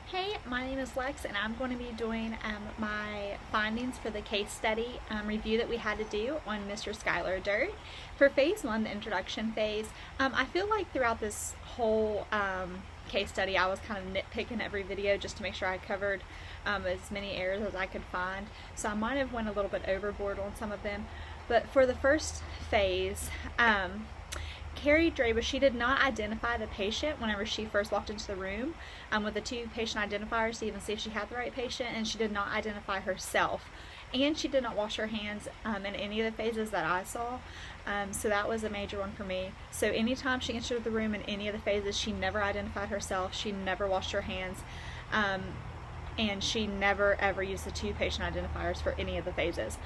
Hey, my name is Lex, and I'm going to be doing my findings for the case study review that we had to do on Mr. Skylar Dirt. For phase one, the introduction phase, I feel like throughout this whole case study, I was kind of nitpicking every video just to make sure I covered as many errors as I could find. So I might have went a little bit overboard on some of them. But for the first phase, Carrie Draber, she did not identify the patient whenever she first walked into the room with the two patient identifiers to even see if she had the right patient, and she did not identify herself. And she did not wash her hands in any of the phases that I saw, so that was a major one for me. So anytime she entered the room in any of the phases, she never identified herself, she never washed her hands, and she never ever used the two patient identifiers for any of the phases.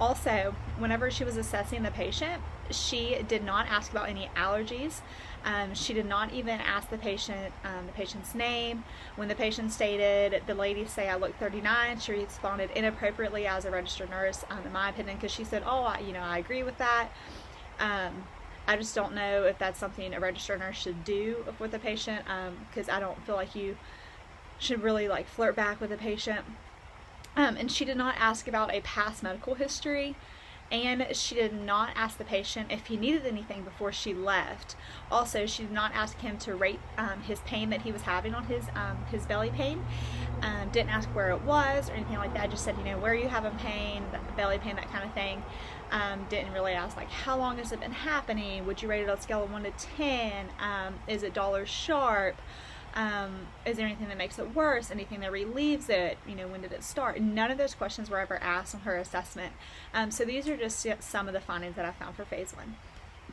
Also, whenever she was assessing the patient, she did not ask about any allergies. She did not even ask the patient's name. When the patient stated, "The ladies say I look 39," she responded inappropriately as a registered nurse, in my opinion, because she said, "Oh, I agree with that." I just don't know if that's something a registered nurse should do with a patient, because I don't feel like you should really flirt back with a patient. And she did not ask about a past medical history, and she did not ask the patient if he needed anything before she left. Also, she did not ask him to rate his pain that he was having on his belly pain. Didn't ask where it was or anything like that. Just said, where are you having pain, belly pain, that kind of thing. Didn't really ask how long has it been happening? Would you rate it on a scale of 1 to 10? Is it dollars sharp? Is there anything that makes it worse? Anything that relieves it? When did it start? None of those questions were ever asked on her assessment. So these are just some of the findings that I found for phase one.